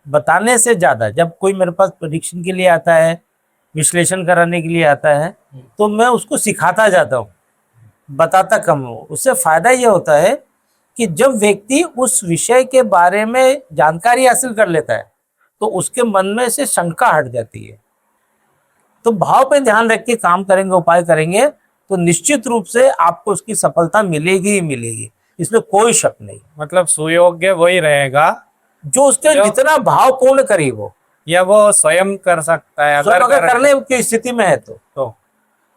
बताने से ज्यादा जब कोई मेरे पास परीक्षण के लिए आता है, विश्लेषण कराने के लिए आता है, तो मैं उसको सिखाता जाता हूँ, बताता कम हूँ। उससे फायदा ये होता है कि जब व्यक्ति उस विषय के बारे में जानकारी हासिल कर लेता है तो उसके मन में से शंका हट जाती है। तो भाव पे ध्यान रख के काम करेंगे, उपाय करेंगे, तो निश्चित रूप से आपको उसकी सफलता मिलेगी ही मिलेगी, इसमें कोई शक नहीं। मतलब सुयोग्य वही रहेगा जो उसके जितना भावपूर्ण करे वो, या वो स्वयं कर सकता है अगर करने की स्थिति में है तो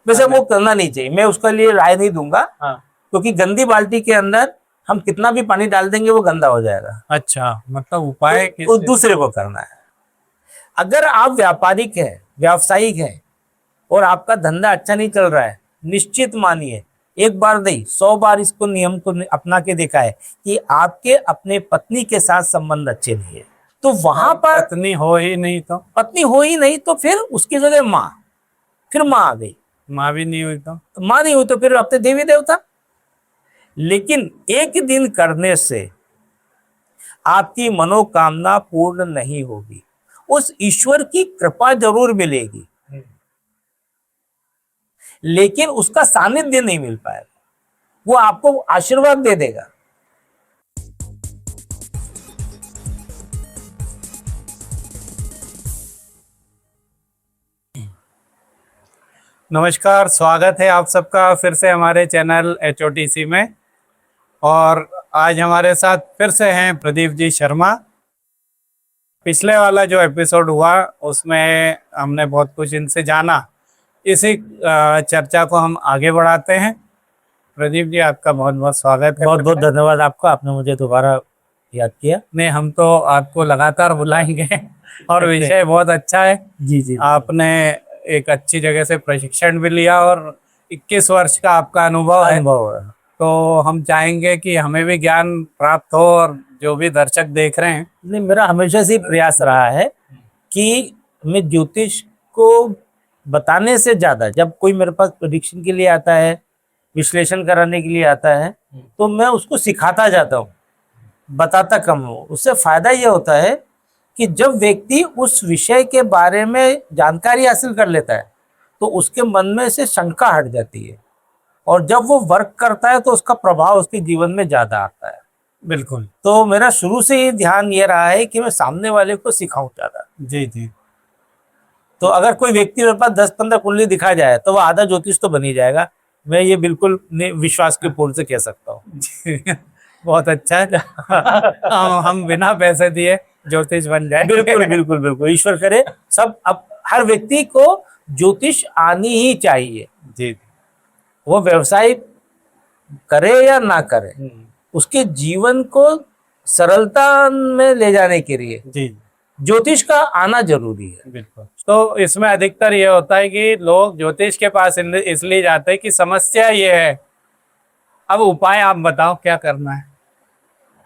वैसे वो करना नहीं चाहिए। मैं उसके लिए राय नहीं दूंगा, क्योंकि गंदी बाल्टी के अंदर हम कितना भी पानी डाल देंगे वो गंदा हो जाएगा। अच्छा, मतलब उपाय तो दूसरे को करना है। अगर आप व्यापारिक है, व्यावसायिक है और आपका धंधा अच्छा नहीं चल रहा है, निश्चित मानिए, एक बार नहीं 100 बार इसको नियम को अपना के देखा है कि आपके अपने पत्नी के साथ संबंध अच्छे नहीं है, तो वहां पर पत्नी हो ही नहीं तो फिर उसकी जगह माँ, फिर माँ आ गई, माँ भी नहीं हुई तो माँ नहीं हुई तो फिर अपने देवी देवता। लेकिन एक दिन करने से आपकी मनोकामना पूर्ण नहीं होगी, उस ईश्वर की कृपा जरूर मिलेगी, लेकिन उसका सानिध्य नहीं मिल पाएगा, वो आपको आशीर्वाद दे देगा। नमस्कार, स्वागत है आप सबका फिर से हमारे चैनल HOTC में। और आज हमारे साथ फिर से हैं प्रदीप जी शर्मा। पिछले वाला जो एपिसोड हुआ उसमें हमने बहुत कुछ इनसे जाना, इसी चर्चा को हम आगे बढ़ाते हैं। प्रदीप जी, आपका बहुत बहुत स्वागत है। बहुत बहुत धन्यवाद आपका, आपने मुझे दोबारा याद किया। नहीं, हम तो आपको लगातार बुलाएंगे और विषय बहुत अच्छा है। जी। आपने एक अच्छी जगह से प्रशिक्षण भी लिया और 21 वर्ष का आपका अनुभव है, तो हम चाहेंगे कि हमें भी ज्ञान प्राप्त हो और जो भी दर्शक देख रहे हैं। नहीं, मेरा हमेशा से प्रयास रहा है कि मैं ज्योतिष को बताने से ज्यादा जब कोई मेरे पास परीक्षण के लिए आता है, विश्लेषण कराने के लिए आता है, तो मैं उसको सिखाता जाता हूँ, बताता कम हूँ। उससे फायदा ये होता है कि जब व्यक्ति उस विषय के बारे में जानकारी हासिल कर लेता है तो उसके मन में से शंका हट जाती है, और जब वो वर्क करता है तो उसका प्रभाव उसके जीवन में ज्यादा आता है। बिल्कुल। तो मेरा शुरू से ही ध्यान ये रहा है कि मैं सामने वाले को सिखाऊं ज्यादा। जी। तो अगर कोई व्यक्ति मेरे पास 10-15 कुंडली दिखा जाए तो वो आधा ज्योतिष तो बन ही जाएगा, मैं ये बिल्कुल विश्वास के पूर्ण से कह सकता हूँ। बहुत अच्छा है। हम बिना पैसे दिए ज्योतिष बन जाए। बिल्कुल ईश्वर करे। सब अब हर व्यक्ति को ज्योतिष आनी ही चाहिए। जी। वो व्यवसाय करे या ना करे, उसके जीवन को सरलता में ले जाने के लिए जी ज्योतिष का आना जरूरी है। बिल्कुल। तो इसमें अधिकतर ये होता है कि लोग ज्योतिष के पास इसलिए जाते हैं कि समस्या ये है। अब उपाय आप बताओ क्या करना है।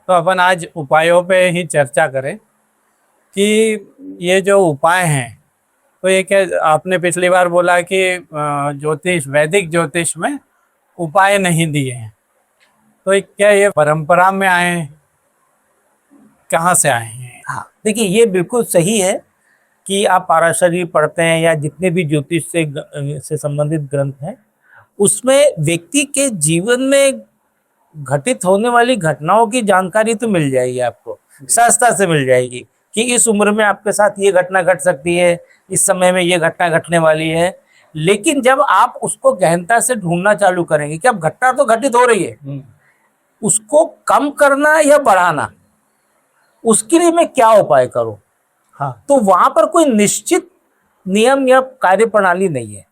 तो अपन आज उपायों पे ही चर्चा करें कि ये जो उपाय हैं, तो ये क्या, आपने पिछली बार बोला कि ज्योतिष, वैदिक ज्योतिष में उपाय नहीं दिए हैं, तो क्या ये परंपरा में आए हैं, कहाँ से आए हैं? हाँ, देखिए, ये बिल्कुल सही है कि आप पाराशरी पढ़ते हैं या जितने भी ज्योतिष से संबंधित ग्रंथ हैं, उसमें व्यक्ति के जीवन में घटित होने वाली घटनाओं की जानकारी तो मिल जाएगी आपको, सहजता से मिल जाएगी कि इस उम्र में आपके साथ ये घटना घट सकती है, इस समय में ये घटना घटने वाली है। लेकिन जब आप उसको गहनता से ढूंढना चालू करेंगे कि अब घटना तो घटित हो रही है, उसको कम करना या बढ़ाना, उसके लिए मैं क्या उपाय करूं, हाँ, तो वहां पर कोई निश्चित नियम या कार्य प्रणाली नहीं है।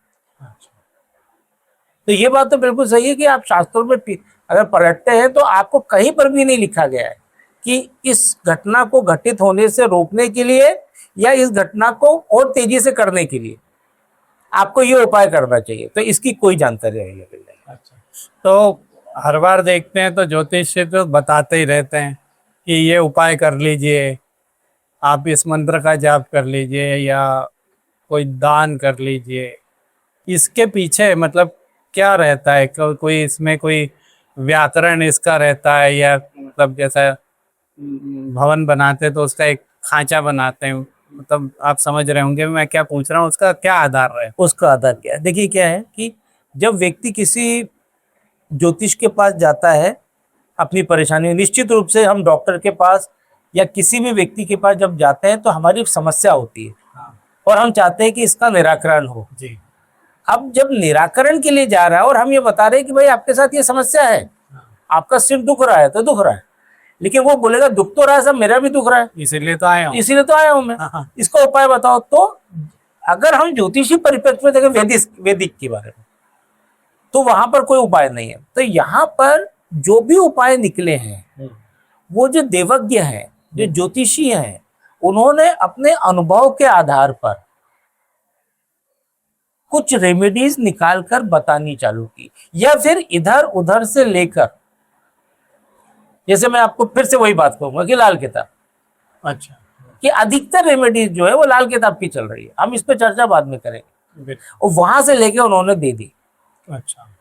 तो ये बात तो बिल्कुल सही है कि आप शास्त्रों में अगर पलटते हैं तो आपको कहीं पर भी नहीं लिखा गया है कि इस घटना को घटित होने से रोकने के लिए या इस घटना को और तेजी से करने के लिए आपको ये उपाय करना चाहिए। तो इसकी कोई जानकारी नहीं है। अच्छा, तो हर बार देखते हैं तो ज्योतिष से तो बताते ही रहते हैं कि ये उपाय कर लीजिए, आप इस मंत्र का जाप कर लीजिए या कोई दान कर लीजिए। इसके पीछे मतलब क्या रहता है? कोई इसमें कोई व्याकरण इसका रहता है, या मतलब जैसा भवन बनाते तो उसका एक खांचा बनाते हैं, मतलब आप समझ रहे होंगे मैं क्या पूछ रहा हूँ, उसका क्या आधार है? उसका आधार क्या है? देखिए क्या है कि जब व्यक्ति किसी ज्योतिष के पास जाता है अपनी परेशानी, निश्चित रूप से हम डॉक्टर के पास या किसी भी व्यक्ति के पास जब जाते हैं तो हमारी समस्या होती है और हम चाहते हैं कि इसका निराकरण हो। जी। अब जब निराकरण के लिए जा रहा है और हम ये बता रहे हैं कि भाई आपके साथ ये समस्या है, आपका सिर दुख रहा है तो दुख रहा है, लेकिन वो बोलेगा दुख तो रहा है, सब मेरा भी दुख रहा है, इसीलिए तो आया हूँ। इसीलिए तो आया हूं मैं, हाँ। इसका उपाय बताओ। तो अगर हम ज्योतिषी परिप्रेक्ष्य में देखें वैदिक के बारे में, तो वहां पर कोई उपाय नहीं है। तो यहाँ पर जो भी उपाय निकले हैं वो जो देवज्ञ हैं, जो ज्योतिषी हैं, उन्होंने अपने अनुभव के आधार पर कुछ रेमेडीज निकालकर बतानी चालू की, या फिर इधर उधर से लेकर, जैसे मैं आपको फिर से वही बात कहूंगा कि लाल किताब, अच्छा। कि अधिकतर रेमेडीज जो है वो लाल किताब की चल रही है, हम इस पर चर्चा बाद में करेंगे, और वहां से लेके उन्होंने दे दी। अच्छा।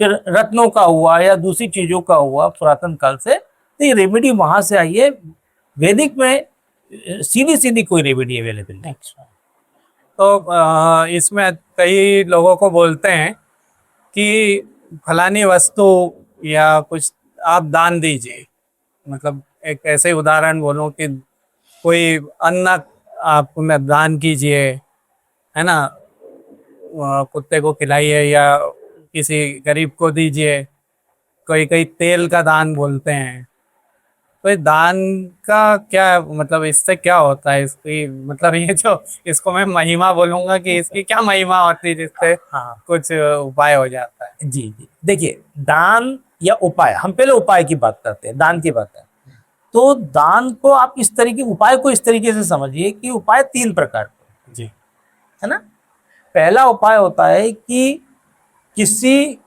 फिर रत्नों का हुआ या दूसरी चीजों का हुआ पुरातन काल से, तो ये रेमेडी वहां से आई है। वैदिक में सीधी सीधी कोई रेमेडी अवेलेबल नहीं। अच्छा। तो इसमें कई लोगों को बोलते हैं कि फलानी वस्तु या कुछ आप दान दीजिए, मतलब एक ऐसे उदाहरण बोलूं कि कोई अन्न आप में दान कीजिए, है ना, कुत्ते को खिलाइए या किसी गरीब को दीजिए, कोई कोई तेल का दान बोलते हैं। तो ये दान का क्या मतलब, इससे क्या होता है, इसकी मतलब ये जो इसको मैं महिमा बोलूंगा कि इसकी क्या महिमा होती है जिससे हाँ कुछ उपाय हो जाता है? जी जी, देखिए दान या उपाय, हम पहले उपाय की बात करते हैं, दान की बात है। तो दान को आप इस तरीके, उपाय को इस तरीके से समझिए कि उपाय 3 प्रकार के, जी। है ना। पहला उपाय होता है कि किसी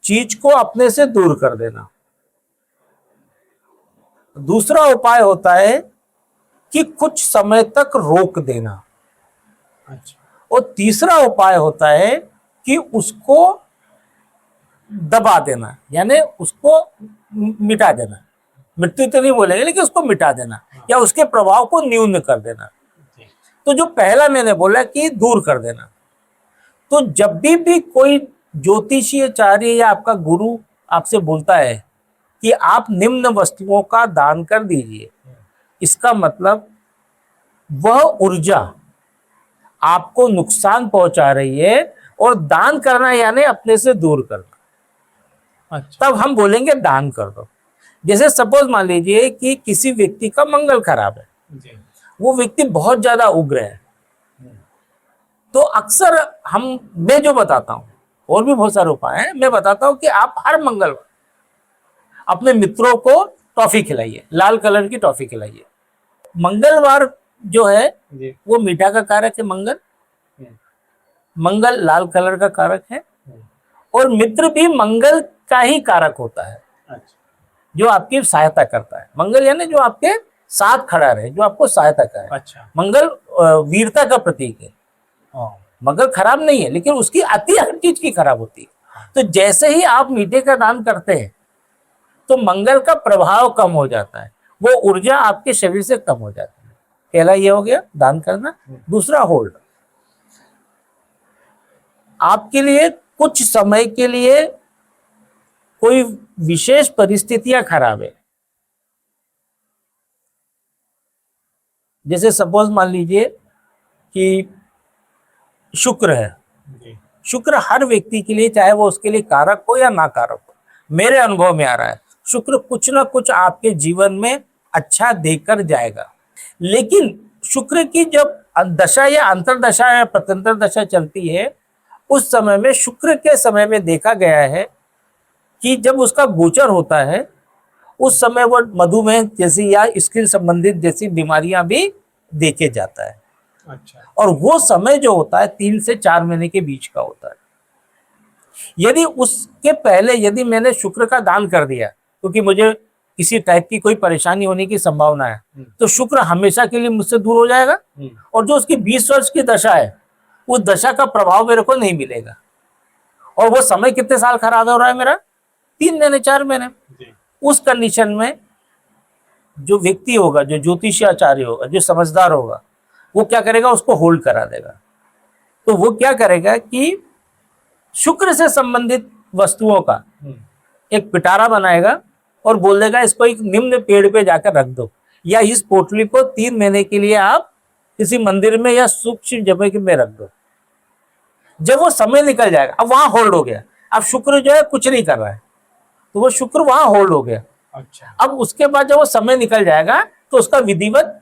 चीज को अपने से दूर कर देना। दूसरा उपाय होता है कि कुछ समय तक रोक देना। अच्छा। और तीसरा उपाय होता है कि उसको दबा देना, यानी उसको मिटा देना। मृत्यु तो नहीं बोलेंगे, लेकिन उसको मिटा देना या उसके प्रभाव को न्यून कर देना। तो जो पहला मैंने बोला कि दूर कर देना, तो जब भी कोई ज्योतिषीय आचार्य या आपका गुरु आपसे बोलता है कि आप निम्न वस्तुओं का दान कर दीजिए, इसका मतलब वह ऊर्जा आपको नुकसान पहुंचा रही है, और दान करना यानी अपने से दूर करना। अच्छा। तब हम बोलेंगे दान कर दो। जैसे सपोज मान लीजिए कि किसी व्यक्ति का मंगल खराब है, जी। वो व्यक्ति बहुत ज्यादा उग्र है, तो अक्सर मैं जो बताता हूं, और भी बहुत सारे उपाय हैं, मैं बताता हूं कि आप हर मंगलवार अपने मित्रों को टॉफी खिलाइए, लाल कलर की टॉफी खिलाइए। मंगलवार जो है जी। वो मीठा का कारक है, मंगल लाल कलर का कारक है, और मित्र भी मंगल का ही कारक होता है, अच्छा। जो आपकी सहायता करता है। मंगल यानी जो आपके साथ खड़ा रहे, जो आपको सहायता करे। अच्छा। मंगल वीरता का प्रतीक है। मंगल खराब नहीं है, लेकिन उसकी अति हर चीज की खराब होती है। तो जैसे ही आप मीठे का दान करते हैं तो मंगल का प्रभाव कम हो जाता है, वो ऊर्जा आपके शरीर से कम हो जाती है। पहला ये हो गया दान करना। दूसरा होल्ड, आपके लिए कुछ समय के लिए कोई विशेष परिस्थितियां खराब है, जैसे सपोज मान लीजिए कि शुक्र है। शुक्र हर व्यक्ति के लिए, चाहे वो उसके लिए कारक हो या ना कारक हो, मेरे अनुभव में आ रहा है शुक्र कुछ ना कुछ आपके जीवन में अच्छा देकर जाएगा। लेकिन शुक्र की जब दशा या अंतरदशा या प्रत्यंतर दशा चलती है, उस समय में शुक्र के समय में देखा गया है कि जब उसका गोचर होता है, उस समय वो मधुमेह जैसी या स्किन संबंधित जैसी बीमारियां भी देखे जाता है। अच्छा। और वो समय जो होता है 3 से 4 महीने के बीच का होता है। यदि उसके पहले यदि मैंने शुक्र का दान कर दिया क्योंकि मुझे किसी टाइप की कोई परेशानी होने की संभावना है, तो शुक्र हमेशा के लिए मुझसे दूर हो जाएगा, और जो उसकी 20 वर्ष की दशा है उस दशा का प्रभाव मेरे को नहीं मिलेगा। और वो समय कितने साल खराब हो रहा है मेरा? 3 महीने 4 महीने। उस कंडीशन में जो व्यक्ति होगा, जो ज्योतिषाचार्य होगा, जो समझदार होगा, वो क्या करेगा, उसको होल्ड करा देगा। तो वो क्या करेगा कि शुक्र से संबंधित वस्तुओं का एक पिटारा बनाएगा और बोल देगा इसको एक निम्न पेड़ पे जाकर रख दो, या इस पोटली को 3 महीने के लिए आप किसी मंदिर में या सूक्ष्म जगह में रख दो। जब वो समय निकल जाएगा, अब वहां होल्ड हो गया, अब शुक्र जो है कुछ नहीं कर रहा है, तो वो शुक्र वहां होल्ड हो गया। अच्छा। अब उसके बाद जब वो समय निकल जाएगा तो उसका विधिवत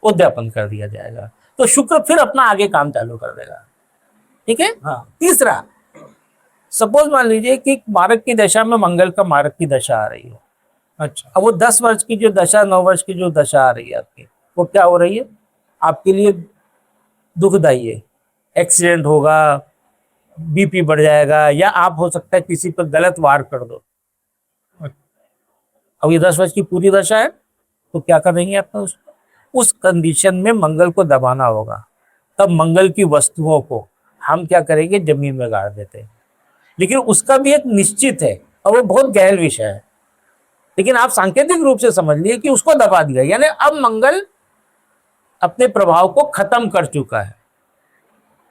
उद्यापन कर दिया जाएगा, तो शुक्र फिर अपना आगे काम चालू कर देगा। ठीक है। हाँ। तीसरा, सपोज मान लीजिए कि मारक की दशा में मंगल का मारक की दशा आ रही हो। अच्छा। अब वो 10 वर्ष की जो दशा, 9 वर्ष की जो दशा आ रही है आपकी, वो क्या हो रही है, आपके लिए दुखदाई है। एक्सीडेंट होगा, बीपी बढ़ जाएगा, या आप हो सकता है किसी पर गलत वार कर दो। अब ये 10 वर्ष की पूरी दशा है, तो क्या करेंगे आप, उस कंडीशन में मंगल को दबाना होगा। तब मंगल की वस्तुओं को हम क्या करेंगे, जमीन में गाड़ देते हैं। लेकिन उसका भी एक निश्चित है और वो बहुत गहन विषय है, लेकिन आप सांकेतिक रूप से समझ लिए कि उसको दबा दिया, यानी अब मंगल अपने प्रभाव को खत्म कर चुका है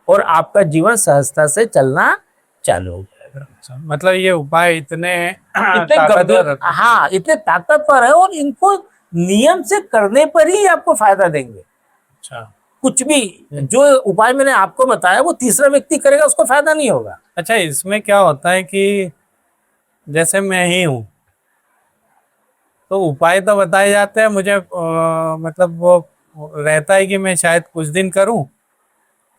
और आपका जीवन सहजता से चलना चालू हो जाएगा। अच्छा, मतलब ये उपाय इतने इतने ताकतवर गंभीर, हाँ, इतने ताकतवर है और इनको नियम से करने पर ही आपको फायदा देंगे। अच्छा। कुछ भी जो उपाय मैंने आपको बताया वो तीसरा व्यक्ति करेगा, उसको फायदा नहीं होगा। अच्छा, इसमें क्या होता है कि जैसे मैं ही हूँ, तो उपाय तो बताए जाते हैं मुझे, मतलब वो रहता है कि मैं शायद कुछ दिन करूं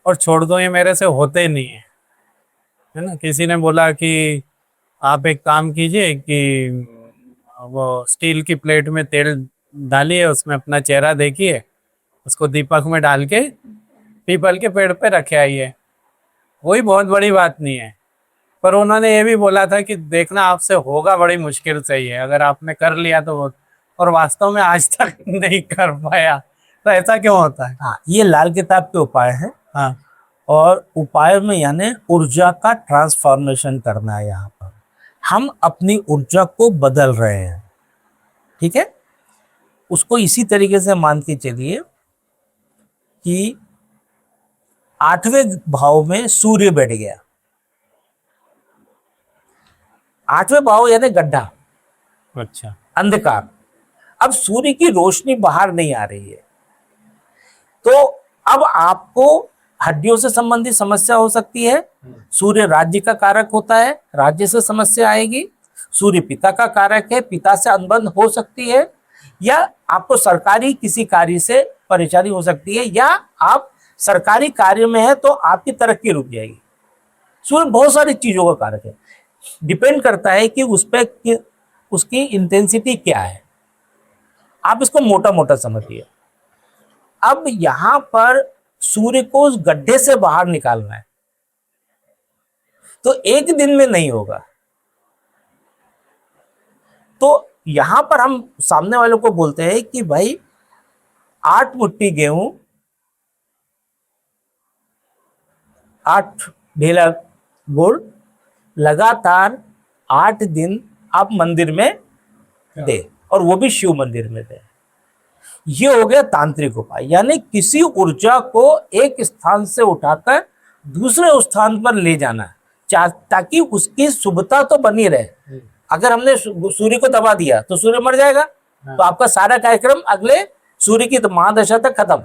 और छोड़ दूं, ये मेरे से होते नहीं है ना। किसी ने बोला कि आप एक काम कीजिए कि वो स्टील की प्लेट में तेल डालिए, उसमें अपना चेहरा देखिए, उसको दीपक में डाल के पीपल के पेड़ पे रखे आइए। वही बहुत बड़ी बात नहीं है, पर उन्होंने ये भी बोला था कि देखना आपसे होगा बड़ी मुश्किल से ही है, अगर आपने कर लिया तो वो, और वास्तव में आज तक नहीं कर पाया। तो ऐसा क्यों होता है? हाँ, ये लाल किताब के उपाय हैं। हाँ। और उपाय में यानी ऊर्जा का ट्रांसफॉर्मेशन करना है। यहाँ पर हम अपनी ऊर्जा को बदल रहे हैं। ठीक है। उसको इसी तरीके से मान के चलिए कि 8वें भाव में सूर्य बैठ गया। 8वें भाव यानी गड्ढा, अच्छा। अंधकार। अब सूर्य की रोशनी बाहर नहीं आ रही है, तो अब आपको हड्डियों से संबंधित समस्या हो सकती है। सूर्य राज्य का कारक होता है, राज्य से समस्या आएगी। सूर्य पिता का कारक है, पिता से अनबन हो सकती है, या आपको सरकारी किसी कार्य से परेशानी हो सकती है, या आप सरकारी कार्य में है तो आपकी तरक्की रुक जाएगी। सूर्य बहुत सारी चीजों का कारक है, डिपेंड करता है कि उस पर उसकी इंटेंसिटी क्या है। आप इसको मोटा मोटा समझिए। अब यहां पर सूर्य को उस गड्ढे से बाहर निकालना है, तो एक दिन में नहीं होगा। तो यहां पर हम सामने वालों को बोलते हैं कि भाई 8 मुट्ठी गेहूं, 8 ढेला गुड़, लगातार 8 दिन आप मंदिर में दे, और वो भी शिव मंदिर में दे। ये हो गया तांत्रिक उपाय, यानी किसी ऊर्जा को एक स्थान से उठाकर दूसरे स्थान पर ले जाना, ताकि उसकी शुभता तो बनी रहे। अगर हमने सूर्य को दबा दिया तो सूर्य मर जाएगा, तो आपका सारा कार्यक्रम अगले सूर्य की महादशा तक खत्म।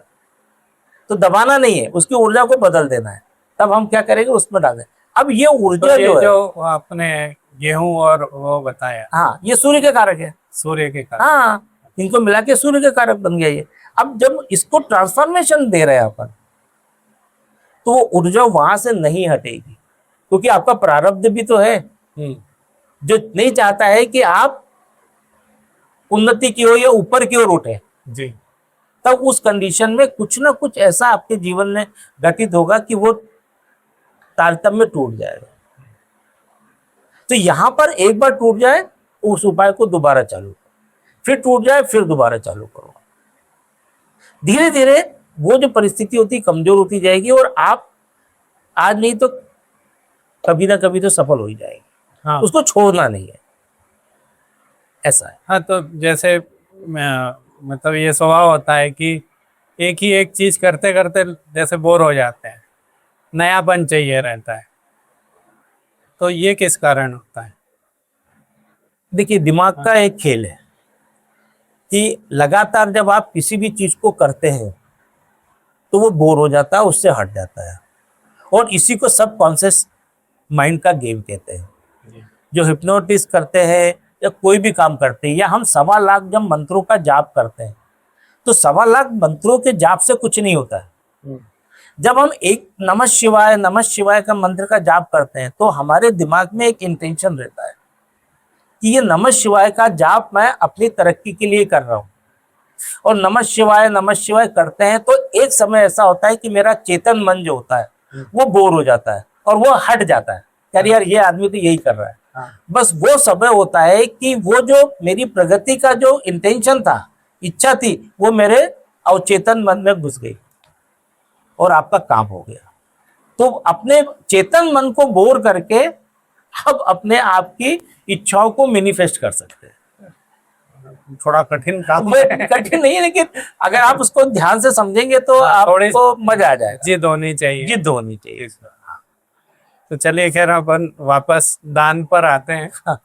तो दबाना नहीं है, उसकी ऊर्जा को बदल देना है। तब हम क्या करेंगे, उसमें डालें। अब ये ऊर्जा तो जो आपने गेहूं और वो बताया, हाँ, ये सूर्य के कारक है। सूर्य के कारण। हाँ, इनको मिला के सूर्य के कारक बन गया ये। अब जब इसको ट्रांसफॉर्मेशन दे रहे हैं अपन, तो वो ऊर्जा वहां से नहीं हटेगी, क्योंकि आपका प्रारब्ध भी तो है जो नहीं चाहता है कि आप उन्नति की ओर या ऊपर की ओर उठे जी। तब उस कंडीशन में कुछ ना कुछ ऐसा आपके जीवन में घटित होगा कि वो तारतम्य टूट जाएगा। तो यहां पर एक बार टूट जाए, उस उपाय को दोबारा चालू करो, फिर टूट जाए, फिर दोबारा चालू करो। धीरे धीरे वो जो परिस्थिति होती कमजोर होती जाएगी, और आप आज नहीं तो कभी ना कभी तो सफल हो ही जाएगी। उसको छोड़ना नहीं है, ऐसा है। हाँ, तो जैसे मतलब ये स्वभाव होता है कि एक ही एक चीज करते करते जैसे बोर हो जाते हैं, नयापन चाहिए रहता है, तो ये किस कारण होता है? देखिए, दिमाग का एक खेल है कि लगातार जब आप किसी भी चीज को करते हैं तो वो बोर हो जाता है, उससे हट जाता है। और इसी को सब कॉन्शियस माइंड का गेम कहते हैं। जो हिप्नोटिस करते हैं या कोई भी काम करते हैं, या हम 1.25 लाख जब मंत्रों का जाप करते हैं, तो 1.25 लाख मंत्रों के जाप से कुछ नहीं होता है। जब हम एक नमः शिवाय का मंत्र का जाप करते हैं तो हमारे दिमाग में एक इंटेंशन रहता है कि ये नमः शिवाय का जाप मैं अपनी तरक्की के लिए कर रहा हूँ। और नमः शिवाय करते हैं तो एक समय ऐसा होता है कि मेरा चेतन मन जो होता है वो बोर हो जाता है और वो हट जाता है, यार ये आदमी तो यही कर रहा है। बस वो समय होता है कि वो जो मेरी प्रगति का जो इंटेंशन था, इच्छा थी, वो मेरे अवचेतन मन में घुस गई और आपका काम हो गया। तो अपने चेतन मन को बोर करके अब अपने आप की इच्छाओं को मैनिफेस्ट कर सकते हैं। थोड़ा कठिन काम कठिन नहीं है, लेकिन अगर आप उसको ध्यान से समझेंगे तो आपको मजा आ जाएगा। जिद होनी चाहिए, जिद होनी चाहिए। तो चलिए, खैर अपन वापस दान पर आते हैं। हाँ।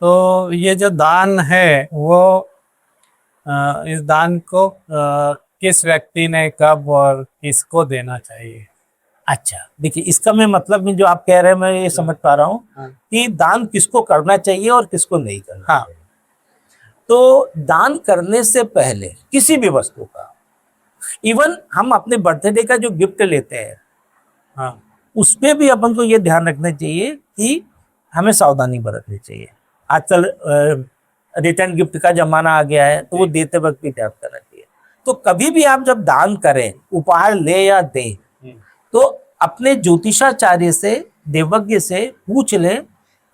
तो ये जो दान है वो इस दान को किस व्यक्ति ने कब और किसको देना चाहिए? अच्छा, देखिए, इसका मैं मतलब में जो आप कह रहे हैं मैं ये समझ पा रहा हूँ कि दान किसको करना चाहिए और किसको नहीं करना। हाँ। तो दान करने से पहले किसी भी वस्तु का, इवन हम अपने बर्थडे का जो गिफ्ट लेते हैं, हाँ, उसमें भी अपन को ये ध्यान रखना चाहिए कि हमें सावधानी बरतनी चाहिए। आजकल रिटर्न गिफ्ट का जमाना आ गया है, तो वो देते वक्त भी ध्यान करना चाहिए। तो कभी भी आप जब दान करें, उपहार ले या दें, तो अपने ज्योतिषाचार्य से, देवज्ञ से पूछ लें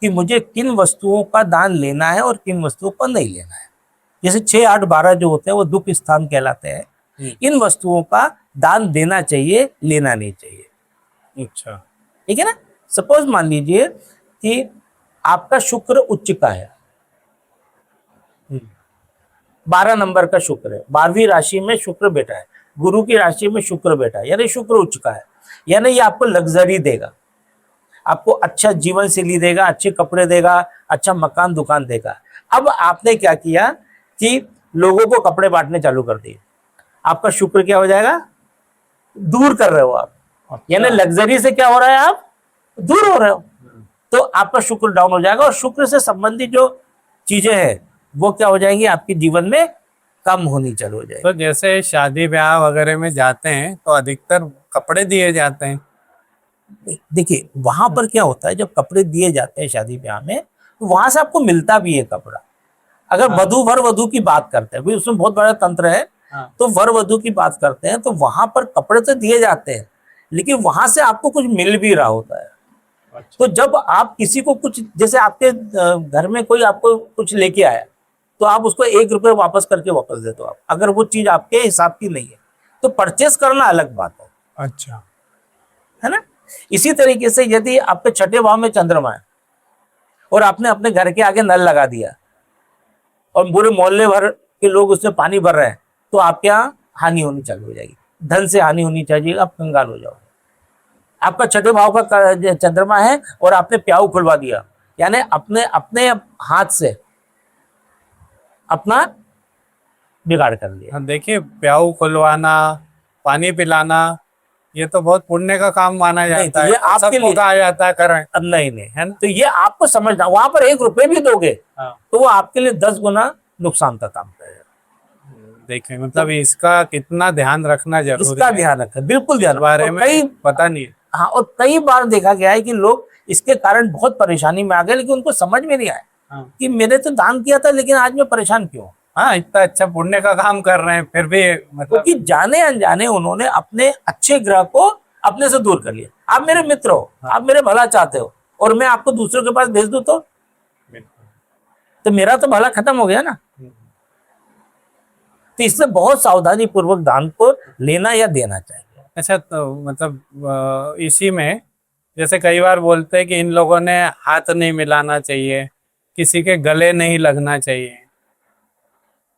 कि मुझे किन वस्तुओं का दान लेना है और किन वस्तुओं का नहीं लेना है। जैसे 6, 8, 12 जो होते हैं वो दुख स्थान कहलाते हैं। इन वस्तुओं का दान देना चाहिए, लेना नहीं चाहिए। अच्छा, ठीक है ना। सपोज मान लीजिए कि आपका शुक्र उच्च का है, 12 नंबर का शुक्र है, 12वीं राशि में शुक्र बैठा है, गुरु की राशि में शुक्र बैठा है, यानी शुक्र उच्च का है, यानी ये आपको लग्जरी देगा, आपको अच्छा जीवन शैली देगा, अच्छे कपड़े देगा, अच्छा मकान दुकान देगा। अब आपने क्या किया कि लोगों को कपड़े बांटने चालू कर दिए, आपका शुक्र क्या हो जाएगा, दूर कर रहे हो आप। यानी लग्जरी से क्या हो रहा है, आप दूर हो रहे हो, तो आपका शुक्र डाउन हो जाएगा और शुक्र से संबंधित जो चीजें हैं वो क्या हो जाएंगी, आपके जीवन में कम होनी चालू हो जाएगी। तो जैसे शादी ब्याह वगैरह में जाते हैं तो अधिकतर कपड़े दिए जाते हैं। देखिए, वहां पर क्या होता है, जब कपड़े दिए जाते हैं शादी ब्याह में, तो वहां से आपको मिलता भी है कपड़ा। अगर वधू वर वधू की बात करते हैं, भाई उसमें बहुत बड़ा तंत्र है, तो वर वधू की बात करते हैं तो वहां पर कपड़े तो दिए जाते हैं, लेकिन वहां से आपको कुछ मिल भी रहा होता है। तो जब आप किसी को कुछ, जैसे आपके घर में कोई आपको कुछ लेके आया, तो आप उसको 1 रुपये वापस करके वापस दे दो आप, अगर वो चीज आपके हिसाब की नहीं है तो परचेस करना अलग बात है। अच्छा, है ना। इसी तरीके से यदि आपके 6ठे भाव में चंद्रमा है और आपने अपने घर के आगे नल लगा दिया और पूरे मोहल्ले भर के लोग उससे पानी भर रहे हैं, तो आपके यहाँ हानि होनी चालू हो जाएगी, धन से हानि होनी चाहिए, आप कंगाल हो जाओगे। आपका 6ठे भाव का चंद्रमा है और आपने प्याऊ खुलवा दिया, यानी अपने अपने हाथ से अपना बिगाड़ कर लिया। देखिए, प्याऊ खुलवाना, पानी पिलाना, ये तो बहुत पुण्य का काम माना जाता है। ये आपके लिए कहा जाता है करें, नहीं है ना। तो ये आपको समझना, वहां पर 1 रुपये भी दोगे तो वो आपके लिए 10 गुना नुकसान का काम करेगा। देखिए, मतलब इसका कितना ध्यान रखना जरूरी है। इसका ध्यान रखें, बिल्कुल ध्यान बारे में कई पता नहीं है। हाँ, और कई बार देखा गया है कि लोग इसके कारण बहुत परेशानी में आ गए, लेकिन उनको समझ में नहीं आया कि मैंने तो दान किया था लेकिन आज मैं परेशान क्यों। हाँ, इतना अच्छा पुण्य का काम कर रहे हैं फिर भी मतलब, क्योंकि जाने अनजाने उन्होंने अपने अच्छे ग्रह को अपने से दूर कर लिया। आप मेरे मित्र हो, आप मेरे भला चाहते हो, और मैं आपको दूसरों के पास भेज दूं तो मेरा तो भला खत्म हो गया ना। तो इससे बहुत सावधानी पूर्वक दान को लेना या देना चाहिए। अच्छा, तो मतलब इसी में जैसे कई बार बोलते हैं कि इन लोगों ने हाथ नहीं मिलाना चाहिए, किसी के गले नहीं लगना चाहिए,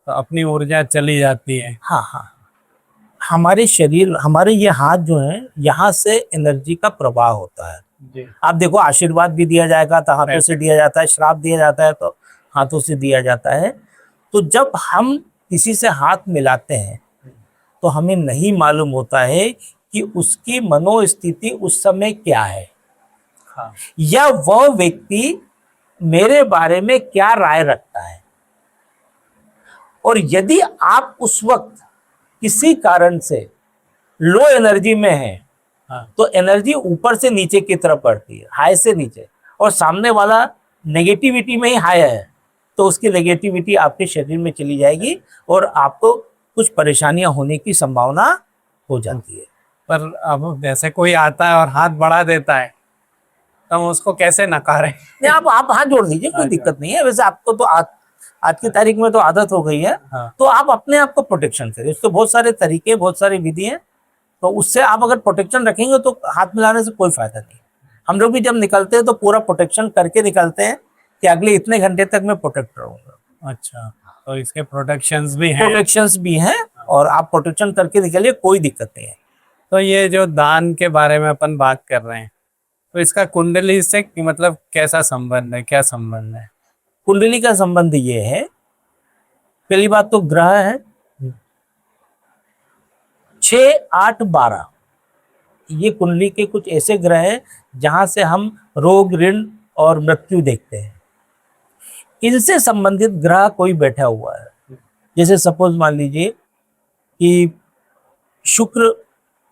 तो अपनी ऊर्जा चली जाती है। हाँ हाँ, हमारे शरीर, हमारे ये हाथ जो है, यहाँ से एनर्जी का प्रवाह होता है। जी। आप देखो, आशीर्वाद भी दिया जाएगा तो हाथों से दिया जाता है, श्राप दिया जाता है तो हाथों से दिया जाता है। तो जब हम किसी से हाथ मिलाते हैं तो हमें नहीं मालूम होता है कि उसकी मनोस्थिति उस समय क्या है, हाँ। या वह व्यक्ति मेरे बारे में क्या राय रखता है। और यदि आप उस वक्त किसी कारण से लो एनर्जी में हैं, हाँ। तो एनर्जी ऊपर से नीचे की तरफ बढ़ती है, हाई से नीचे, और सामने वाला नेगेटिविटी में ही हाई है, तो उसकी नेगेटिविटी आपके शरीर में चली जाएगी और आपको कुछ परेशानियां होने की संभावना हो जाती है। पर अब जैसे कोई आता है और हाथ बढ़ा देता है, तो हम उसको कैसे नकारें? नहीं, आप हाथ जोड़ दीजिए, कोई दिक्कत नहीं है। वैसे आपको तो आज की तारीख में तो आदत हो गई है। हाँ। तो आप अपने आप को प्रोटेक्शन करें, उसके बहुत सारे तरीके, बहुत सारी विधि हैं, तो उससे आप अगर प्रोटेक्शन रखेंगे तो हाथ मिलाने से कोई फायदा नहीं। हम लोग भी जब निकलते हैं तो पूरा प्रोटेक्शन करके निकलते हैं कि अगले इतने घंटे तक मैं प्रोटेक्ट रहूंगा। अच्छा, तो इसके प्रोटेक्शंस भी हैं। प्रोटेक्शंस भी हैं और आप प्रोटेक्शन करके निकलिए, कोई दिक्कत नहीं है। तो ये जो दान के बारे में अपन बात कर रहे हैं, तो इसका कुंडली से मतलब कैसा संबंध है, क्या संबंध है? कुंडली का संबंध ये है, पहली बात तो ग्रह है 6, 8, 12, ये कुंडली के कुछ ऐसे ग्रह हैं जहां से हम रोग, ऋण और मृत्यु देखते हैं। इनसे संबंधित ग्रह कोई बैठा हुआ है, जैसे सपोज मान लीजिए कि शुक्र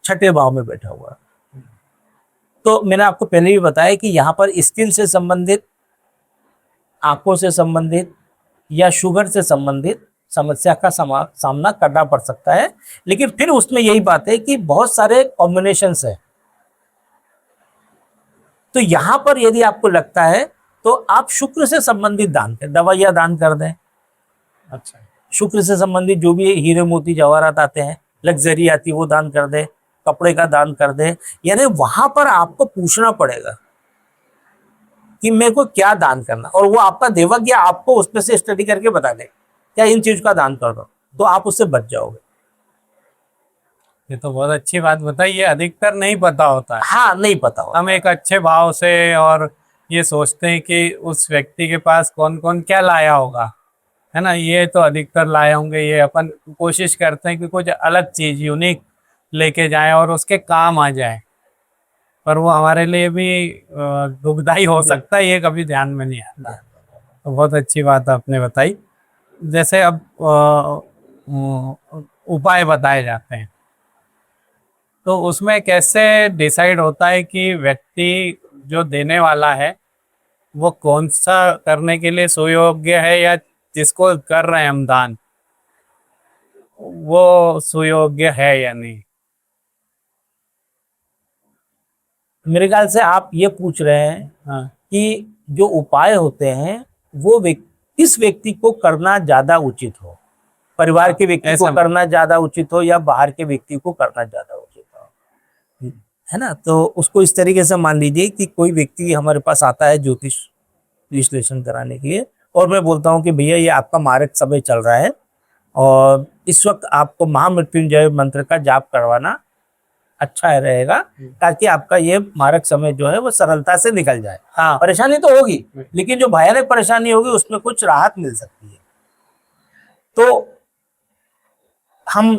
छठे भाव में बैठा हुआ है, तो मैंने आपको पहले भी बताया कि यहाँ पर स्किन से संबंधित, आंखों से संबंधित या शुगर से संबंधित समस्या का सामना करना पड़ सकता है। लेकिन फिर उसमें यही बात है कि बहुत सारे कॉम्बिनेशंस है, तो यहां पर यदि आपको लगता है तो आप शुक्र से संबंधित दान करें, दवाइयां दान कर दें। अच्छा, शुक्र से संबंधित जो भी हीरे मोती जवाहरात आते हैं, लग्जरी आती है, वो दान कर दे, कपड़े का दान कर दे। यानी वहां पर आपको पूछना पड़ेगा कि मेरे को क्या दान करना, और वो आपका देवज्ञ आपको उसमें से स्टडी करके बता दे क्या इन चीज का दान कर दो, तो आप उससे बच जाओगे। ये तो बहुत अच्छी बात बताई। ये अधिकतर नहीं पता होता है। हाँ, नहीं पता होगा। हम एक अच्छे भाव से और ये सोचते हैं कि उस व्यक्ति के पास कौन कौन क्या लाया होगा, है ना, ये तो अधिकतर लाए होंगे। ये अपन कोशिश करते हैं कि कुछ अलग चीज यूनिक लेके जाए और उसके काम आ जाए, पर वो हमारे लिए भी दुखदाई हो सकता है, ये कभी ध्यान में नहीं आता। तो बहुत अच्छी बात आपने बताई। जैसे अब उपाय बताए जाते हैं, तो उसमें कैसे डिसाइड होता है कि व्यक्ति जो देने वाला है वो कौन सा करने के लिए सुयोग्य है, या जिसको कर रहे हैं हम दान वो सुयोग्य है या नहीं? मेरे ख्याल से आप ये पूछ रहे हैं हाँ। कि जो उपाय होते हैं वो किस व्यक्ति को करना ज्यादा उचित हो, परिवार के व्यक्ति को करना ज्यादा उचित हो या बाहर के व्यक्ति को करना ज्यादा उचित हो, है ना। तो उसको इस तरीके से मान लीजिए कि कोई व्यक्ति हमारे पास आता है ज्योतिष विश्लेषण कराने के लिए, और मैं बोलता हूँ कि भैया ये आपका मारक समय चल रहा है और इस वक्त आपको महामृत्युंजय मंत्र का जाप करवाना अच्छा रहेगा, ताकि आपका ये मारक समय जो है वो सरलता से निकल जाए। हाँ, परेशानी तो होगी, लेकिन जो भयानक परेशानी होगी उसमें कुछ राहत मिल सकती है। तो हम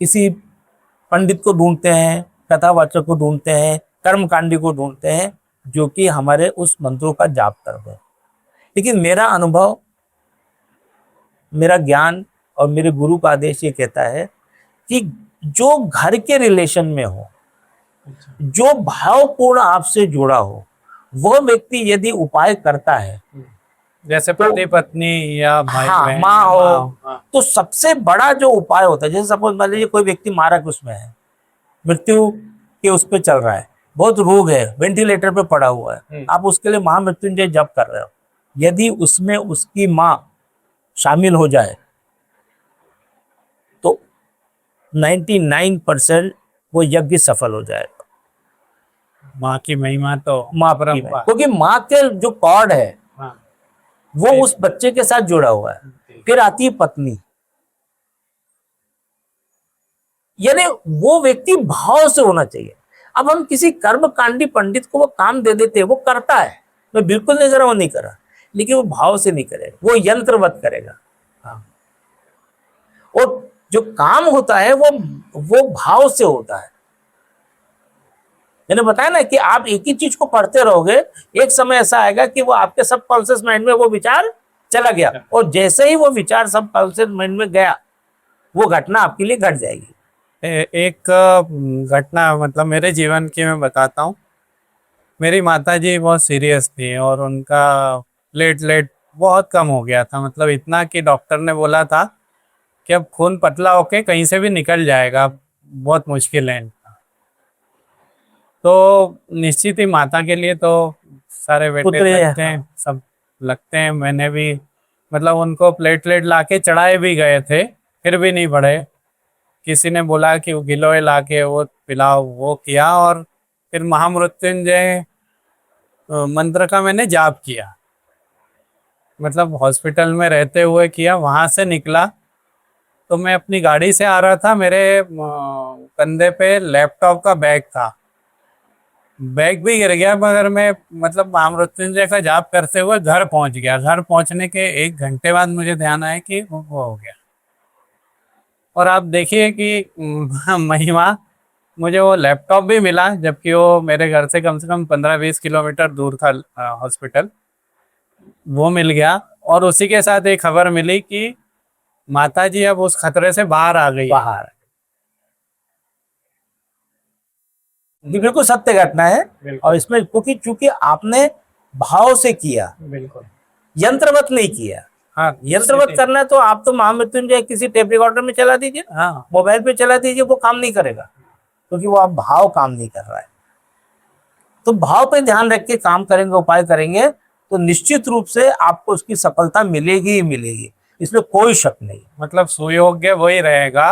किसी पंडित को ढूंढते हैं, कथावाचक को ढूंढते हैं, कर्मकांडी को ढूंढते हैं, जो कि हमारे उस मंत्रों का जाप कर दे। लेकिन मेरा अनुभव, मेरा ज्ञान और मेरे गुरु का आदेश ये कहता है कि जो घर के रिलेशन में हो, जो भावपूर्ण आपसे जुड़ा हो, वह व्यक्ति यदि उपाय करता है, जैसे पति पत्नी या भाई बहन, माँ हो, तो सबसे बड़ा जो उपाय होता है, जैसे सपोज मान लीजिए कोई व्यक्ति मारक उसमें है, मृत्यु के उस पर चल रहा है, बहुत रोग है, वेंटिलेटर पे पड़ा हुआ है, आप उसके लिए महामृत्युंजय जप कर रहे हो, यदि उसमें उसकी माँ शामिल हो जाए तो 99% वो यज्ञ सफल हो जाएगा। माँ की महिमा तो माँ परंपरा, क्योंकि माँ के जो कॉर्ड है वो उस बच्चे के साथ जुड़ा हुआ है। फिर आती है पत्नी, यानी वो व्यक्ति भाव से होना चाहिए। अब हम किसी कर्मकांडी पंडित को वो काम दे देते हैं, वो करता है, मैं बिल्कुल नहीं कर रहा, वो नहीं कर रहा, लेकिन वो भाव से नहीं करेगा, वो यंत्रवत करेगा। हाँ। और जो काम होता है वो भाव से होता है। मैंने बताया ना कि आप एक ही चीज को पढ़ते रहोगे, एक समय ऐसा आएगा कि वो आपके सब कॉन्शियस माइंड में वो विचार चला गया, और जैसे ही वो विचार सब कॉन्शियस माइंड में गया, वो घटना आपके लिए घट जाएगी। एक घटना मतलब मेरे जीवन की मैं बताता हूँ। मेरी माताजी बहुत सीरियस थी और उनका प्लेटलेट बहुत कम हो गया था, मतलब इतना कि डॉक्टर ने बोला था कि अब खून पतला होके कहीं से भी निकल जाएगा, बहुत मुश्किल है इनका। तो निश्चित ही माता के लिए तो सारे बेटे पुत्र लगते हैं, सब लगते हैं। मैंने भी मतलब उनको प्लेटलेट लाके चढ़ाए भी गए थे, फिर भी नहीं बढ़े। किसी ने बोला कि वो गिलोय लाके वो पिलाओ, वो किया, और फिर महामृत्युंजय मंत्र का मैंने जाप किया, मतलब हॉस्पिटल में रहते हुए किया। वहां से निकला तो मैं अपनी गाड़ी से आ रहा था, मेरे कंधे पे लैपटॉप का बैग था, बैग भी गिर गया, मगर मैं मतलब महामृत्युंजय का जाप करते हुए घर पहुंच गया। घर पहुंचने के 1 घंटे बाद मुझे ध्यान आया कि वो हो गया। और आप देखिए कि महिमा, मुझे वो लैपटॉप भी मिला, जबकि वो मेरे घर से कम 15-20 किलोमीटर दूर था हॉस्पिटल, वो मिल गया। और उसी के साथ एक खबर मिली कि माताजी अब उस खतरे से बाहर आ गई। बाहर ये बिल्कुल सत्य घटना है। और इसमें क्योंकि चूंकि आपने भाव से किया, बिल्कुल यंत्रवत नहीं किया। हाँ, यंत्रवत करना है तो आप तो महामृत्युंजय किसी टेप रिकॉर्डर में चला दीजिए, हाँ, मोबाइल पे चला दीजिए, वो काम नहीं करेगा, क्योंकि वो आप भाव काम नहीं कर रहा है। तो भाव पे ध्यान रख के काम करेंगे, उपाय करेंगे, तो निश्चित रूप से आपको उसकी सफलता मिलेगी ही मिलेगी, इसमें कोई शक नहीं। मतलब सुयोग्य वही रहेगा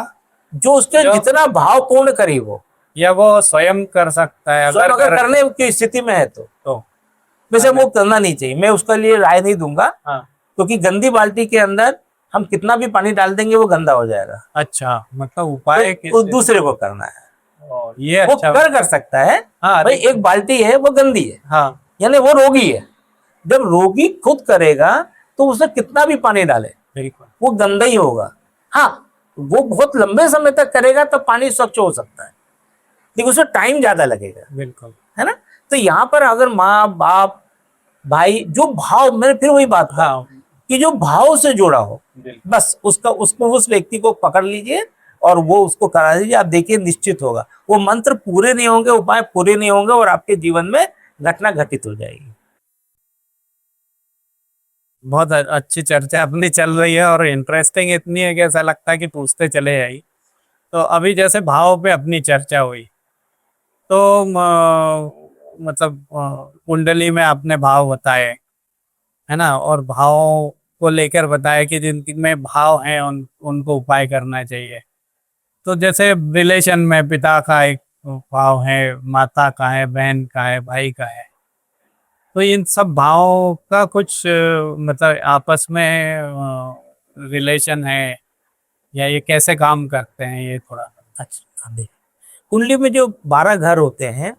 जो उसके जितना भाव पूर्ण करे वो, या वो स्वयं कर सकता है, स्वयं अगर करने की स्थिति में है तो वैसे वो करना नहीं चाहिए। मैं उसके लिए राय नहीं दूंगा, हाँ, क्योंकि गंदी बाल्टी के अंदर हम कितना भी पानी डाल देंगे वो गंदा हो जाएगा। अच्छा, मतलब उपाय वो दूसरे को करना है, ये वो अच्छा, कर सकता है। हाँ भाई एक बाल्टी है वो गंदी है, हाँ, यानी वो रोगी है। जब रोगी खुद करेगा तो उसमें कितना भी पानी डाले बिल्कुल, वो गंदा ही होगा। हाँ, वो बहुत लंबे समय तक करेगा तो पानी स्वच्छ हो सकता है, लेकिन उसमें टाइम ज्यादा लगेगा, बिल्कुल, है ना। तो यहाँ पर अगर माँ बाप भाई जो भाव, मैंने फिर वही बात कहा कि जो भाव से जुड़ा हो, बस उसको उस व्यक्ति को पकड़ लीजिए और वो उसको करा दीजिए। आप देखिए निश्चित होगा, वो मंत्र पूरे नहीं होंगे, उपाय पूरे नहीं होंगे, और आपके जीवन में घटना घटित हो जाएगी। बहुत अच्छी चर्चा अपनी चल रही है और इंटरेस्टिंग इतनी है कि ऐसा लगता है कि पूछते चले जाइए। तो अभी जैसे भाव पे अपनी चर्चा हुई, तो मतलब कुंडली में आपने भाव बताए, है ना, और भाव को लेकर बताया कि जिनमें भाव हैं उनको उपाय करना चाहिए। तो जैसे रिलेशन में पिता का एक भाव है, माता का है, बहन का है, भाई का है, तो इन सब भावों का कुछ मतलब आपस में रिलेशन है, या ये कैसे काम करते हैं, ये थोड़ा। अच्छा, देख, कुंडली में जो 12 घर होते हैं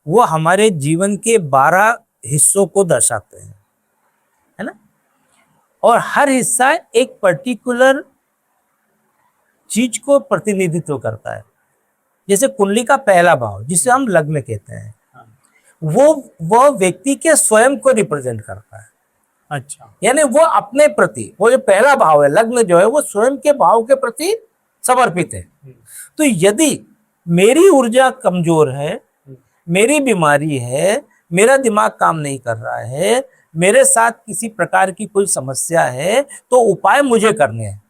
वो हमारे जीवन के 12 हिस्सों को दर्शाते हैं, है ना। और हर हिस्सा एक पर्टिकुलर चीज को प्रतिनिधित्व करता है। जैसे कुंडली का पहला भाव जिसे हम लग्न कहते हैं, वो व्यक्ति के स्वयं को रिप्रेजेंट करता है। अच्छा, यानी वो अपने प्रति, वो जो पहला भाव है लग्न जो है, वो स्वयं के भाव के प्रति समर्पित है। तो यदि मेरी ऊर्जा कमजोर है, मेरी बीमारी है, मेरा दिमाग काम नहीं कर रहा है, मेरे साथ किसी प्रकार की कोई समस्या है, तो उपाय मुझे करने हैं।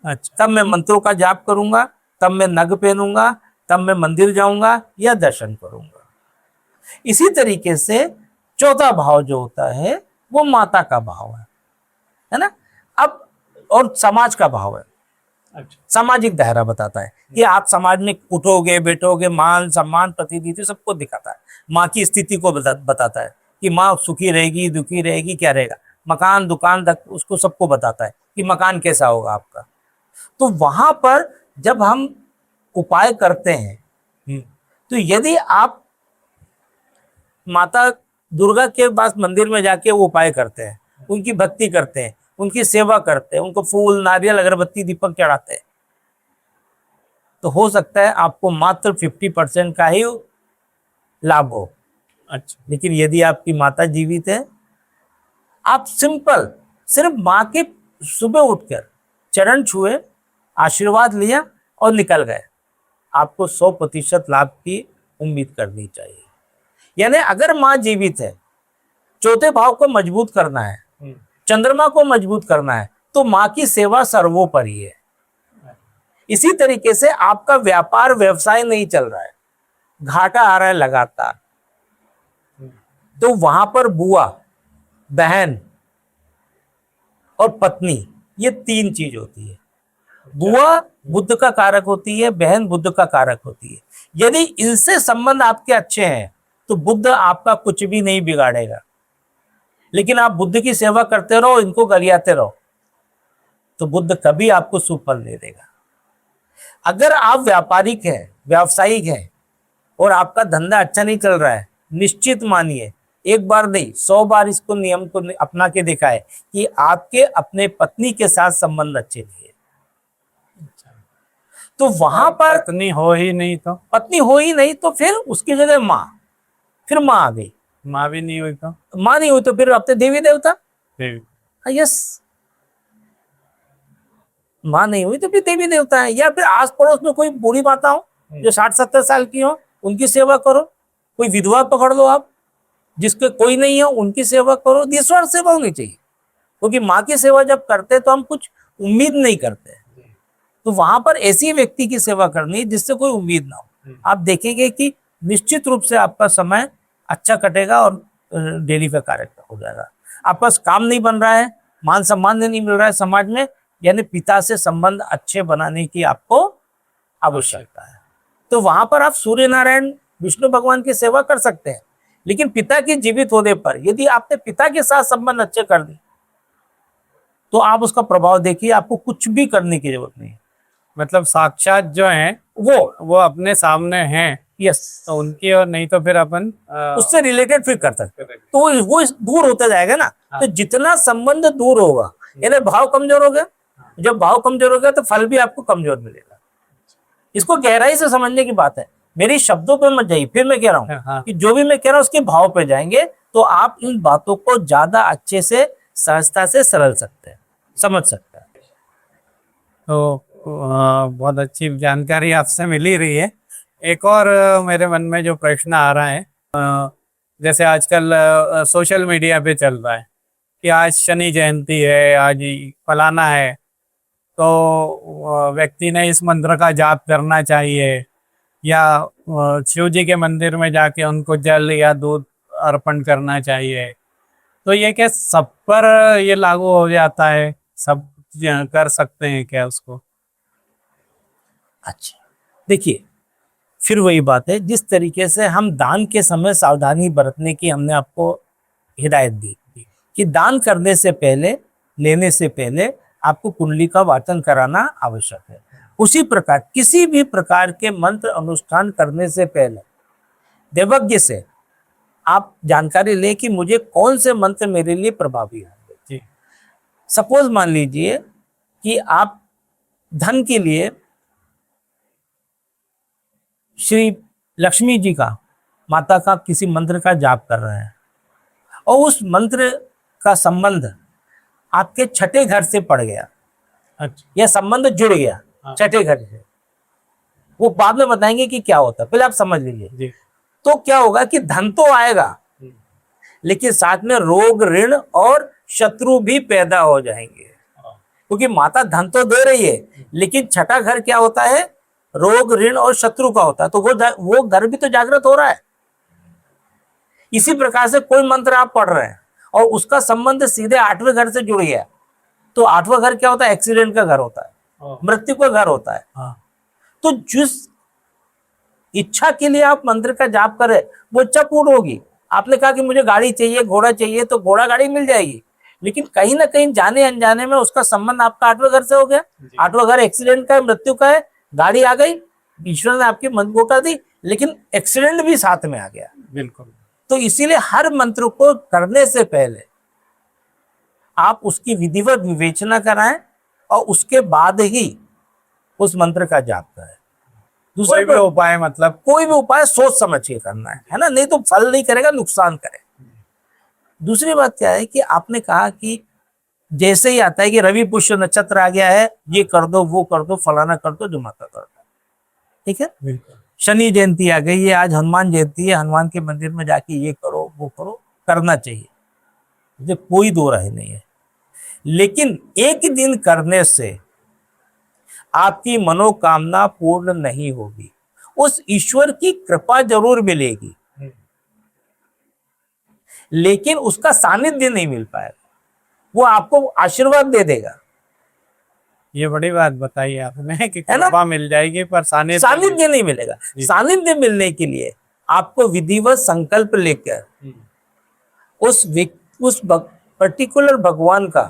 अच्छा, तब मैं मंत्रों का जाप करूंगा, तब मैं नग पहनूंगा, तब मैं मंदिर जाऊंगा या दर्शन करूंगा। इसी तरीके से चौथा भाव जो होता है वो माता का भाव है ना। अब और समाज का भाव है, अच्छा, सामाजिक दायरा बताता है कि आप समाज में उठोगे बैठोगे, मान सम्मान प्रतिनिधि सबको दिखाता है। माँ की स्थिति को बताता है कि माँ सुखी रहेगी, दुखी रहेगी, क्या रहेगा। मकान दुकान तक उसको सबको बताता है कि मकान कैसा होगा आपका। तो वहां पर जब हम उपाय करते हैं, तो यदि आप माता दुर्गा के पास मंदिर में जाके वो उपाय करते हैं, उनकी भक्ति करते हैं, उनकी सेवा करते हैं, उनको फूल नारियल अगरबत्ती दीपक चढ़ाते हैं, तो हो सकता है आपको मात्र 50% का ही लाभ हो। अच्छा। लेकिन यदि आपकी माता जीवित है, आप सिंपल सिर्फ माँ के सुबह उठकर चरण छुए, आशीर्वाद लिया और निकल गए, आपको 100% लाभ की उम्मीद करनी चाहिए। यानी अगर माँ जीवित है, चौथे भाव को मजबूत करना है, चंद्रमा को मजबूत करना है, तो माँ की सेवा सर्वोपरि है। इसी तरीके से आपका व्यापार व्यवसाय नहीं चल रहा है, घाटा आ रहा है लगातार, तो वहां पर बुआ, बहन और पत्नी, ये 3 चीज होती है। बुआ बुद्ध का कारक होती है, बहन बुद्ध का कारक होती है। यदि इनसे संबंध आपके अच्छे हैं तो बुद्ध आपका कुछ भी नहीं बिगाड़ेगा। लेकिन आप बुद्ध की सेवा करते रहो, इनको गरियाते रहो, तो बुद्ध कभी आपको शुभ फल नहीं देगा। अगर आप व्यापारिक हैं, व्यावसायिक हैं और आपका धंधा अच्छा नहीं चल रहा है, निश्चित मानिए, एक बार नहीं 100 बार इसको नियम को अपना के देखा है कि आपके अपने पत्नी के साथ संबंध अच्छे नहीं है। तो वहां पर पत्नी हो ही नहीं तो, पत्नी हो ही नहीं तो फिर उसकी जगह माँ, फिर माँ आ गई, माँ भी नहीं हुई तो माँ नहीं हुई तो फिर अपने देवी देवता, देवी। यस, माँ नहीं हुई तो फिर देवी देवता है। या फिर आस पड़ोस में कोई बूढ़ी माता हो जो 60-70 साल की हो, उनकी सेवा करो। कोई विधवा पकड़ लो आप, जिसके कोई नहीं हो, उनकी सेवा करो। निस्वार्थ सेवा होनी चाहिए, क्योंकि माँ की सेवा जब करते तो हम कुछ उम्मीद नहीं करते, तो वहां पर ऐसी व्यक्ति की सेवा करनी है जिससे कोई उम्मीद ना हो। आप देखेंगे कि निश्चित रूप से आपका समय अच्छा कटेगा और डेली का कार्य हो जाएगा। आपका काम नहीं बन रहा है, मान सम्मान नहीं मिल रहा है समाज में, यानी पिता से संबंध अच्छे बनाने की आपको आवश्यकता है। तो वहां पर आप सूर्य नारायण विष्णु भगवान की सेवा कर सकते हैं। लेकिन पिता के जीवित होने पर यदि आपने पिता के साथ संबंध अच्छे कर दिए तो आप उसका प्रभाव देखिए, आपको कुछ भी करने की जरूरत नहीं है। मतलब साक्षात जो है वो अपने सामने हैं, यस, तो उनकी और नहीं तो फिर अपन उससे रिलेटेड फिर कर सकते हैं, तो वो दूर होता जाएगा ना। तो जितना संबंध दूर होगा, यानी भाव कमजोर हो गया, जब भाव कमजोर हो गया तो फल भी आपको कमजोर मिलेगा। इसको गहराई से समझने की बात है, मेरी शब्दों पे मत जाइए। फिर मैं कह रहा हूँ कि जो भी मैं कह रहा हूँ उसके भाव पे जाएंगे तो आप इन बातों को ज्यादा अच्छे से, सहजता से समझ सकते हैं। तो बहुत अच्छी जानकारी आपसे मिल ही रही है। एक और मेरे मन में जो प्रश्न आ रहा है, जैसे आजकल सोशल मीडिया पे चल रहा है कि आज शनि जयंती है, आज फलाना है, तो व्यक्ति ने इस मंत्र का जाप करना चाहिए या शिव जी के मंदिर में जाके उनको जल या दूध अर्पण करना चाहिए। तो ये क्या सब पर ये लागू हो जाता है, सब कर सकते हैं क्या उसको? अच्छा, देखिए, फिर वही बात है, जिस तरीके से हम दान के समय सावधानी बरतने की हमने आपको हिदायत दी कि दान करने से पहले, लेने से पहले आपको कुंडली का वाचन कराना आवश्यक है। उसी प्रकार किसी भी प्रकार के मंत्र अनुष्ठान करने से पहले देवज्ञ से आप जानकारी लें कि मुझे कौन से मंत्र मेरे लिए प्रभावी होंगे। सपोज मान लीजिए कि आप धन के लिए श्री लक्ष्मी जी का, माता का किसी मंत्र का जाप कर रहे हैं और उस मंत्र का संबंध आपके छठे घर से पड़ गया, अच्छा, यह संबंध जुड़ गया छठे घर से, वो बाद में बताएंगे कि क्या होता है, पहले आप समझ लीजिए। तो क्या होगा कि धन तो आएगा, लेकिन साथ में रोग, ऋण और शत्रु भी पैदा हो जाएंगे, क्योंकि माता धन तो दे रही है, लेकिन छठा घर क्या होता है, रोग, ऋण और शत्रु का होता है, तो वो घर भी तो जागृत हो रहा है। इसी प्रकार से कोई मंत्र आप पढ़ रहे हैं और उसका संबंध सीधे 8वें घर से जुड़ गया, तो 8वां घर क्या होता है, एक्सीडेंट का घर होता है, मृत्यु का घर होता है। तो जिस इच्छा के लिए आप मंत्र का जाप करें वो इच्छा पूर्ण होगी। आपने कहा कि मुझे गाड़ी चाहिए, घोड़ा चाहिए, तो घोड़ा गाड़ी मिल जाएगी, लेकिन कहीं ना कहीं जाने अनजाने में उसका संबंध आपका 8वें घर से हो गया। 8वां घर एक्सीडेंट का है, मृत्यु का है, गाड़ी आ गई, ईश्वर ने आपके मन को कर दी, लेकिन एक्सीडेंट भी साथ में आ गया। बिल्कुल। तो इसीलिए हर मंत्र को करने से पहले आप उसकी विधिवत विवेचना कराएं और उसके बाद ही उस मंत्र का जाप करें। कोई भी उपाय मतलब कोई भी उपाय सोच समझ के करना है ना, नहीं तो फल नहीं करेगा, नुकसान करेगा। दूसरी बात क्या है कि आपने कहा कि जैसे ही आता है कि रवि पुष्य नक्षत्र आ गया है, ये कर दो, वो कर दो, फलाना कर दो, जो माता कर दो, ठीक है। बिल्कुल। शनि जयंती आ गई है, आज हनुमान जयंती है, हनुमान के मंदिर में जाके ये करो, वो करो, करना चाहिए, मुझे कोई दो राय नहीं है। लेकिन एक दिन करने से आपकी मनोकामना पूर्ण नहीं होगी, उस ईश्वर की कृपा जरूर मिलेगी, लेकिन उसका सानिध्य नहीं मिल पाएगा, वो आपको आशीर्वाद दे देगा। ये बड़ी बात बताई आपने कि है ना? कृपा मिल जाएगी पर सानिध्य नहीं मिलेगा। सानिध्य मिलने के लिए आपको विधिवत संकल्प लेकर उस पर्टिकुलर भगवान का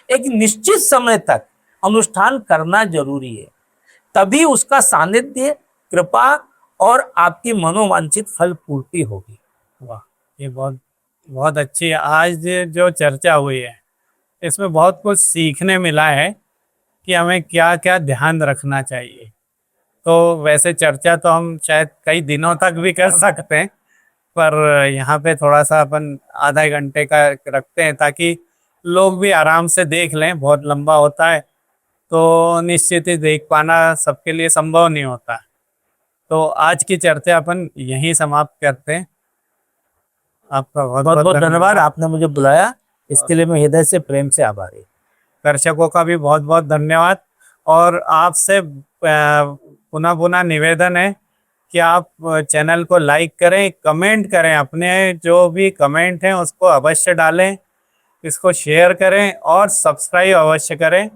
एक निश्चित समय तक अनुष्ठान करना जरूरी है, तभी उसका सानिध्य, कृपा और आपकी मनोवांछित फल पूर्ति होगी। वाह, ये बहुत बहुत अच्छी आज जो चर्चा हुई है इसमें बहुत कुछ सीखने मिला है कि हमें क्या क्या ध्यान रखना चाहिए। तो वैसे चर्चा तो हम शायद कई दिनों तक भी कर सकते हैं, पर यहाँ पे थोड़ा सा अपन आधा घंटे का रखते हैं ताकि लोग भी आराम से देख लें। बहुत लंबा होता है तो निश्चित ही देख पाना सबके लिए संभव नहीं होता। तो आज की चर्चा अपन यहीं समाप्त करते हैं। आपका बहुत बहुत बहुत धन्यवाद, आपने मुझे बुलाया, इसके लिए मैं हृदय से प्रेम से आभारी। दर्शकों का भी बहुत बहुत धन्यवाद। और आपसे पुनः पुनः निवेदन है कि आप चैनल को लाइक करें, कमेंट करें, अपने जो भी कमेंट हैं उसको अवश्य डालें, इसको शेयर करें और सब्सक्राइब अवश्य करें।